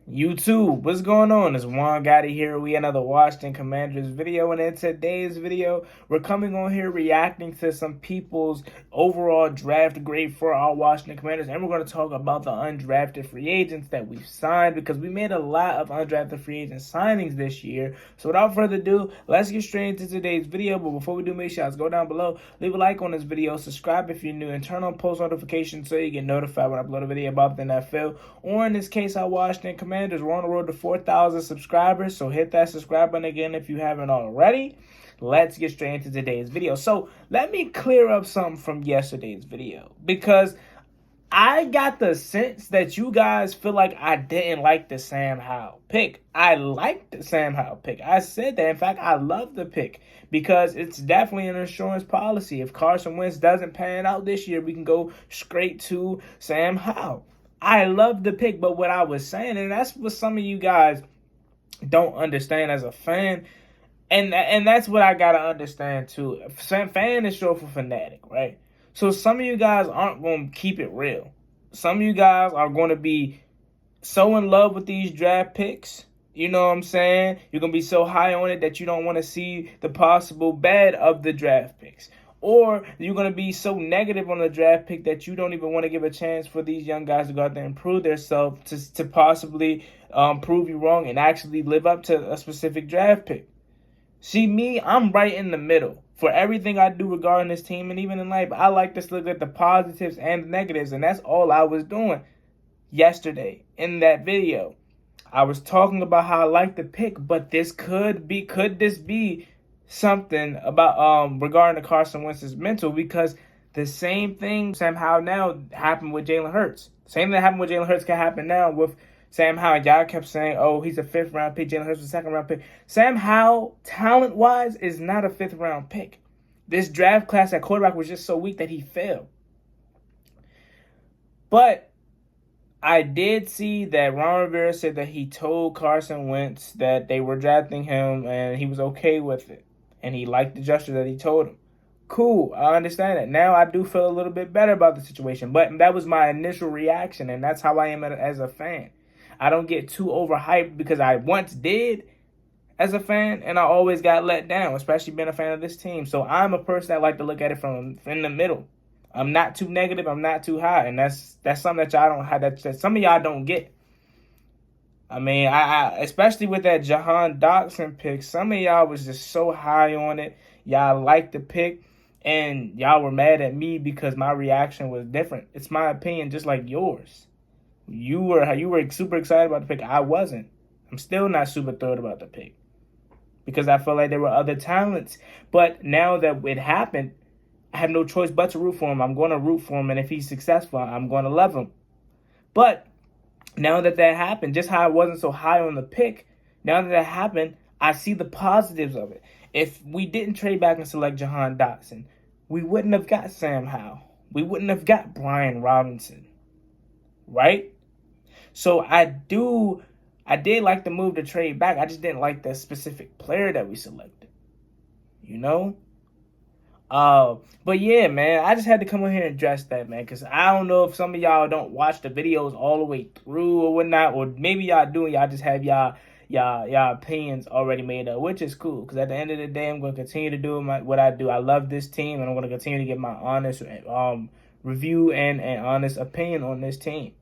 YouTube, what's going on? It's Juan Gotti here. We another Washington Commanders video, and in today's video, we're coming on here reacting to some people's overall draft grade for our Washington Commanders, and we're going to talk about the undrafted free agents that we've signed because we made a lot of undrafted free agent signings this year. So without further ado, let's get straight into today's video. But before we do, make sure you go down below, leave a like on this video, subscribe if you're new, and turn on post notifications so you get notified when I upload a video about the NFL, or in this case, our Washington Commanders. We're on the road to 4,000 subscribers, so hit that subscribe button again if you haven't already. Let's get straight into today's video. So let me clear up something from yesterday's video, because I got the sense that you guys feel like I didn't like the Sam Howell pick. I liked the Sam Howell pick. I said that. In fact, I love the pick because it's definitely an insurance policy. If Carson Wentz doesn't pan out this year, we can go straight to Sam Howell. I love the pick, but what I was saying, and that's what some of you guys don't understand as a fan, and that's what I gotta understand too. Fan is short for fanatic, right? So some of you guys aren't going to keep it real. Some of you guys are going to be so in love with these draft picks. You know what I'm saying? You're going to be so high on it that you don't want to see the possible bad of the draft picks. Or you're going to be so negative on the draft pick that you don't even want to give a chance for these young guys to go out there and prove themselves to possibly prove you wrong and actually live up to a specific draft pick. See, me, I'm right in the middle. For everything I do regarding this team and even in life, I like to look at the positives and the negatives, and that's all I was doing yesterday in that video. I was talking about how I like the pick, but could this be something about regarding the Carson Wentz's mental, because the same thing somehow now happened with Jalen Hurts. Same thing that happened with Jalen Hurts can happen now with Sam Howell. Y'all kept saying, oh, he's a 5th round pick, Jalen Hurts was a 2nd round pick. Sam Howell, talent-wise, is not a 5th round pick. This draft class at quarterback was just so weak that he failed. But I did see that Ron Rivera said that he told Carson Wentz that they were drafting him and he was okay with it. And he liked the gesture that he told him. Cool, I understand that. Now I do feel a little bit better about the situation. But that was my initial reaction, and that's how I am as a fan. I don't get too overhyped because I once did as a fan, and I always got let down, especially being a fan of this team. So I'm a person that like to look at it from in the middle. I'm not too negative, I'm not too high, and that's something that y'all don't have, that some of y'all don't get. I mean, I especially with that Jahan Dotson pick, some of y'all was just so high on it. Y'all liked the pick, and y'all were mad at me because my reaction was different. It's my opinion, just like yours. You were super excited about the pick. I wasn't. I'm still not super thrilled about the pick because I felt like there were other talents. But now that it happened, I have no choice but to root for him. I'm going to root for him, and if he's successful, I'm going to love him. But now that happened, just how I wasn't so high on the pick, now that happened, I see the positives of it. If we didn't trade back and select Jahan Dotson, we wouldn't have got Sam Howell. We wouldn't have got Brian Robinson. Right? So I did like the move to trade back. I just didn't like the specific player that we selected. You know? But yeah, man, I just had to come in here and address that, man, because I don't know if some of y'all don't watch the videos all the way through or whatnot, or maybe y'all do and y'all just have y'all opinions already made up, which is cool, because at the end of the day, I'm going to continue to do what I do. I love this team, and I'm going to continue to get my honest review and honest opinion on this team.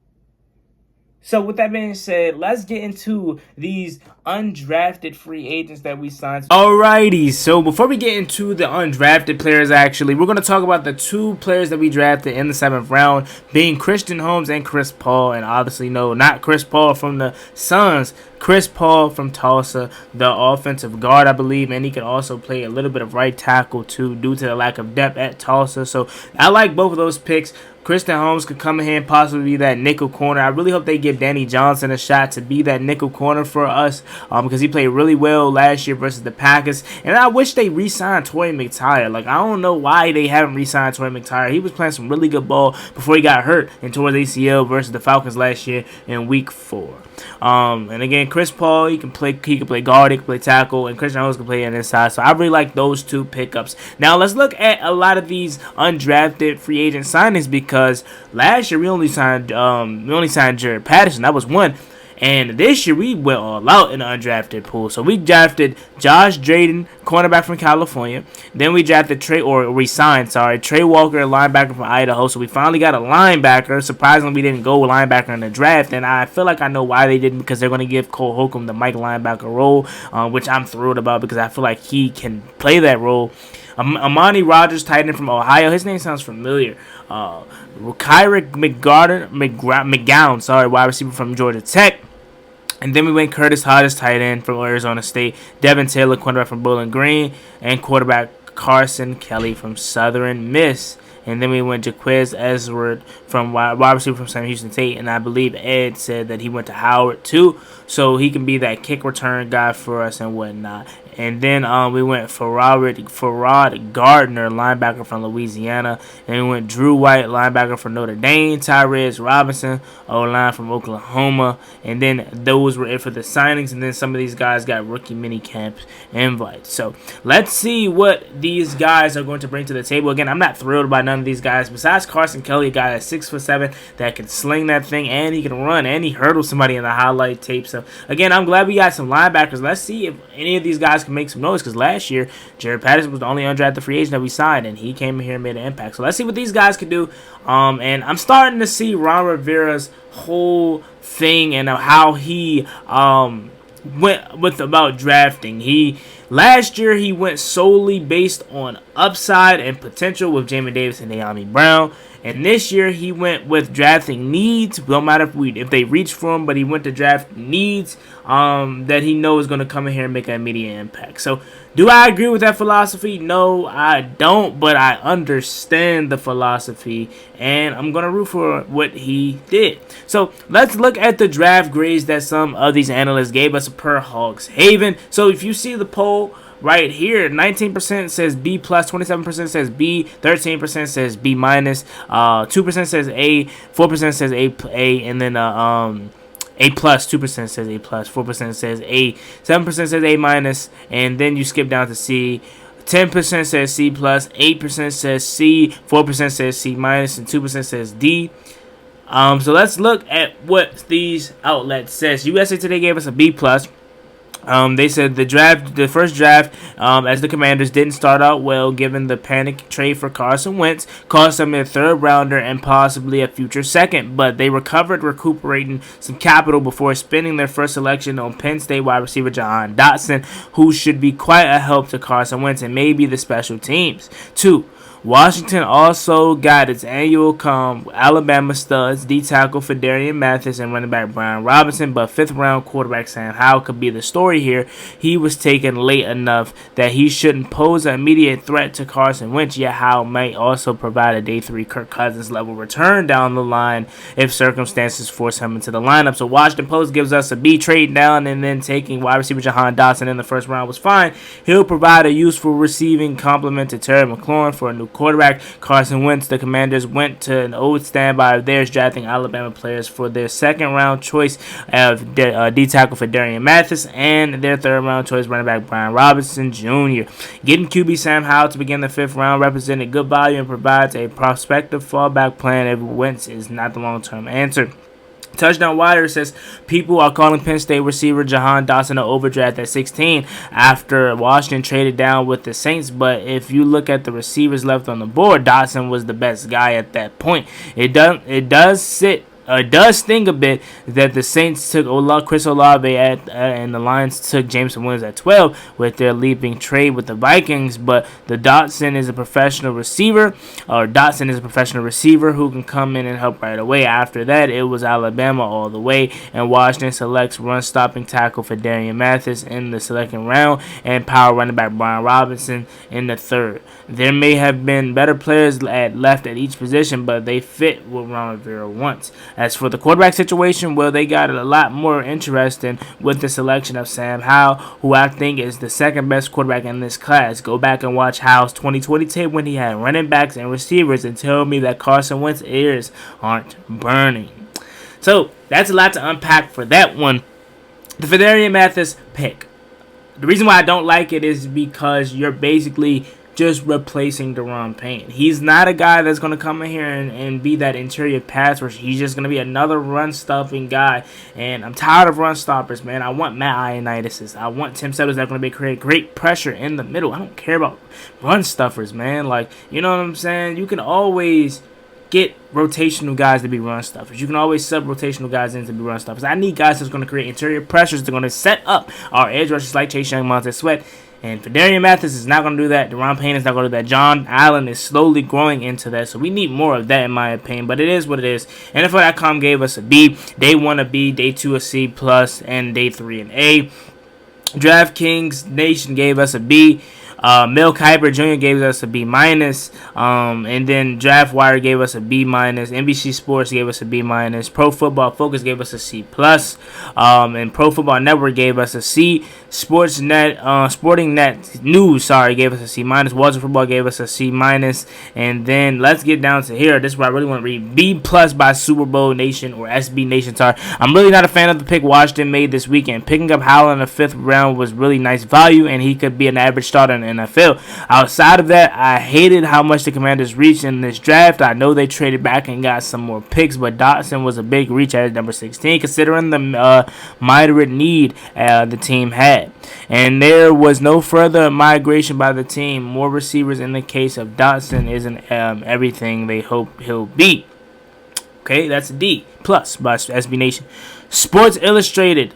So with that being said, let's get into these undrafted free agents that we signed. Alrighty, so before we get into the undrafted players, actually, we're going to talk about the 2 players that we drafted in the 7th round, being Christian Holmes and Chris Paul. And obviously, no, not Chris Paul from the Suns, Chris Paul from Tulsa, the offensive guard, I believe, and he can also play a little bit of right tackle too due to the lack of depth at Tulsa. So I like both of those picks. Christian Holmes could come in here and possibly be that nickel corner. I really hope they give Danny Johnson a shot to be that nickel corner for us because he played really well last year versus the Packers. And I wish they re-signed Torrey McTyer. Like, I don't know why they haven't re-signed Torrey McTyer. He was playing some really good ball before he got hurt and tore his ACL versus the Falcons last year in Week 4. And again, Chris Paul, he can play guard, he can play tackle, and Christian Holmes can play on this side. So I really like those 2 pickups. Now let's look at a lot of these undrafted free agent signings, because last year we only signed Jared Patterson. That was one. And this year, we went all out in the undrafted pool. So we drafted Josh Drayden, cornerback from California. Then we drafted Trey Walker, linebacker from Idaho. So we finally got a linebacker. Surprisingly, we didn't go linebacker in the draft. And I feel like I know why they didn't, because they're going to give Cole Holcomb the Mike linebacker role, which I'm thrilled about because I feel like he can play that role. Amani Rogers, tight end from Ohio. His name sounds familiar. Kyrick McGowan, wide receiver from Georgia Tech. And then we went Curtis Hodges, tight end from Arizona State. Devin Taylor, cornerback from Bowling Green. And quarterback Carson Kelly from Southern Miss. And then we went Jaquiz Ezard from wide receiver from Sam Houston State. And I believe Ed said that he went to Howard too. So he can be that kick return guy for us and whatnot. And then we went Farrod Gardner, linebacker from Louisiana. And we went Drew White, linebacker from Notre Dame. Tyrese Robinson, O-line from Oklahoma. And then those were it for the signings. And then some of these guys got rookie mini camps invites. So let's see what these guys are going to bring to the table. Again, I'm not thrilled by none of these guys. Besides Carson Kelly, a guy that's 6'7", that can sling that thing and he can run and he hurdled somebody in the highlight tape. So again, I'm glad we got some linebackers. Let's see if any of these guys can make some noise, because last year Jared Patterson was the only undrafted free agent that we signed, and he came in here and made an impact. So let's see what these guys can do. And I'm starting to see Ron Rivera's whole thing and how he went with about drafting. Last year he went solely based on upside and potential with Jamin Davis and De'Ami Brown. And this year he went with drafting needs. Don't matter if they reach for him, but he went to draft needs that he knows is going to come in here and make an immediate impact. So do I agree with that philosophy? No, I don't, but I understand the philosophy, and I'm going to root for what he did. So let's look at the draft grades that some of these analysts gave us per Hogs Haven. So if you see the poll right here, 19% says B+, 27% says B, 13% says B-, 2% says A, 4% says A, and then A+, 2% says A+, 4% says A, 7% says A-, and then you skip down to C. 10% says C+, 8% says C, 4% says C-, and 2% says D. So let's look at what these outlets says. USA Today gave us a B+. They said the first draft, as the Commanders didn't start out well, given the panic trade for Carson Wentz, cost them a third rounder and possibly a future second, but they recovered, recuperating some capital before spending their first selection on Penn State wide receiver Jahan Dotson, who should be quite a help to Carson Wentz and maybe the special teams. 2. Washington also got its annual Alabama studs, D-tackle Phidarian Mathis and running back Brian Robinson, but fifth-round quarterback Sam Howell could be the story here. He was taken late enough that he shouldn't pose an immediate threat to Carson Wentz, yet Howell might also provide a day 3 Kirk Cousins level return down the line if circumstances force him into the lineup. So Washington Post gives us a B, trade down, and then taking wide receiver Jahan Dotson in the first round was fine. He'll provide a useful receiving complement to Terry McLaurin for a new quarterback. Carson Wentz, the Commanders went to an old standby of theirs, drafting Alabama players for their second-round choice of D-tackle Phidarian Mathis and their third-round choice running back Brian Robinson Jr. Getting QB Sam Howell to begin the fifth round represented good value and provides a prospective fallback plan if Wentz is not the long-term answer. Touchdown Wire says people are calling Penn State receiver Jahan Dotson an overdraft at 16 after Washington traded down with the Saints, but if you look at the receivers left on the board, Dotson was the best guy at that point. It does sting a bit that the Saints took Chris Olave and the Lions took Jameson Williams at 12 with their leaping trade with the Vikings, but Dotson is a professional receiver who can come in and help right away. After that, it was Alabama all the way, and Washington selects run-stopping tackle for Phidarian Mathis in the second round and power running back Brian Robinson in the third. There may have been better players left at each position, but they fit what Ron Rivera wants. As for the quarterback situation, well, they got a lot more interesting with the selection of Sam Howell, who I think is the second best quarterback in this class. Go back and watch Howell's 2020 tape when he had running backs and receivers and tell me that Carson Wentz's ears aren't burning. So that's a lot to unpack for that one. The Phidarian Mathis pick. The reason why I don't like it is because you're basically just replacing Deron Payne. He's not a guy that's going to come in here and be that interior pass rusher. He's just going to be another run-stuffing guy. And I'm tired of run stoppers, man. I want Matt Ioannidis. I want Tim Settlers that are going to create great pressure in the middle. I don't care about run stuffers, man. Like, you know what I'm saying? You can always get rotational guys to be run stuffers. You can always sub rotational guys in to be run stuffers. I need guys that's going to create interior pressures. They're going to set up our edge rushers like Chase Young, Montez Sweat. And Fedarian Mathis is not going to do that. Deron Payne is not going to do that. John Allen is slowly growing into that. So we need more of that, in my opinion. But it is what it is. NFL.com gave us a B. Day 1 a B. Day 2 a C+. And Day 3 an A. DraftKings Nation gave us a B. Mel Kiper Jr. gave us a B-, and then DraftWire gave us a B-, NBC Sports gave us a B-, Pro Football Focus gave us a C+, and Pro Football Network gave us a C. Sporting Net News, gave us a C-, Walter Football gave us a C-, and then let's get down to here. This is where I really want to read B+ by Super Bowl Nation or SB Nation. I'm really not a fan of the pick Washington made this weekend. Picking up Howell in the 5th round was really nice value, and he could be an average starter in the NFL. Outside of that, I hated how much the Commanders reached in this draft. I know they traded back and got some more picks, but Dotson was a big reach at number 16, considering the moderate need the team had. And there was no further migration by the team. More receivers in the case of Dotson isn't everything they hope he'll be. Okay, that's a D+ by SB Nation. Sports Illustrated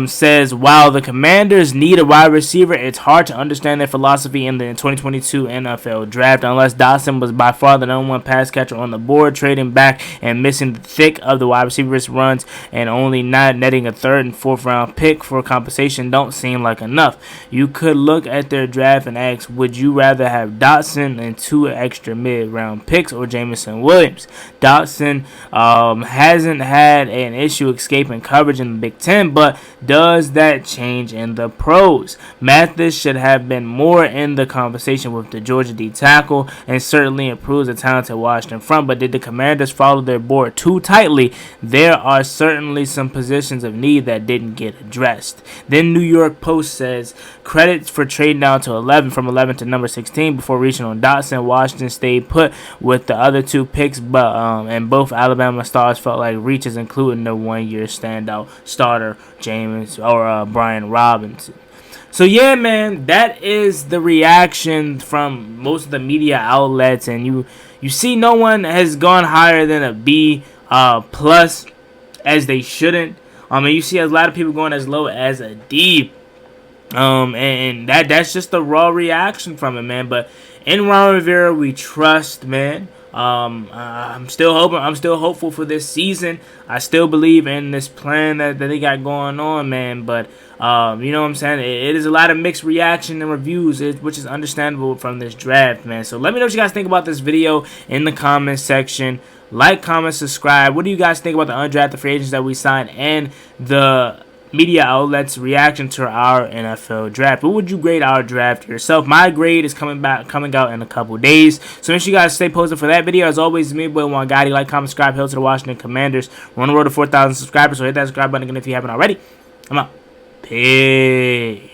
says, while the Commanders need a wide receiver, it's hard to understand their philosophy in the 2022 NFL draft unless Dotson was by far the number 1 pass catcher on the board. Trading back and missing the thick of the wide receivers runs and only not netting a 3rd and 4th round pick for compensation don't seem like enough. You could look at their draft and ask, would you rather have Dotson and 2 extra mid-round picks or Jameson Williams? Dotson hasn't had an issue escaping coverage in the Big Ten, but does that change in the pros? Mathis should have been more in the conversation with the Georgia D tackle and certainly improves the talented Washington front, but did the Commanders follow their board too tightly? There are certainly some positions of need that didn't get addressed. Then New York Post says, credits for trading down to 11 from 11 to number 16 before reaching on Dotson. Washington stayed put with the other 2 picks, but and both Alabama stars felt like reaches, including the 1-year standout starter James or Brian Robinson. So yeah, man, that is the reaction from most of the media outlets, and you see no one has gone higher than a B+ as they shouldn't. You see a lot of people going as low as a D. And that's just the raw reaction from it, man. But in Ron Rivera, we trust, man. I'm still hopeful for this season. I still believe in this plan that they got going on, man. But you know what I'm saying? It is a lot of mixed reaction and reviews, which is understandable from this draft, man. So let me know what you guys think about this video in the comments section. Like, comment, subscribe. What do you guys think about the undrafted free agents that we signed and the media outlets' reaction to our NFL draft? What would you grade our draft yourself? My grade is coming out in a couple days, so make sure you guys stay posted for that video. As always, me, boy Juangotti. Like, comment, subscribe. Hail to the Washington Commanders. We're on the road to 4,000 subscribers, so hit that subscribe button again if you haven't already. I'm out. Peace.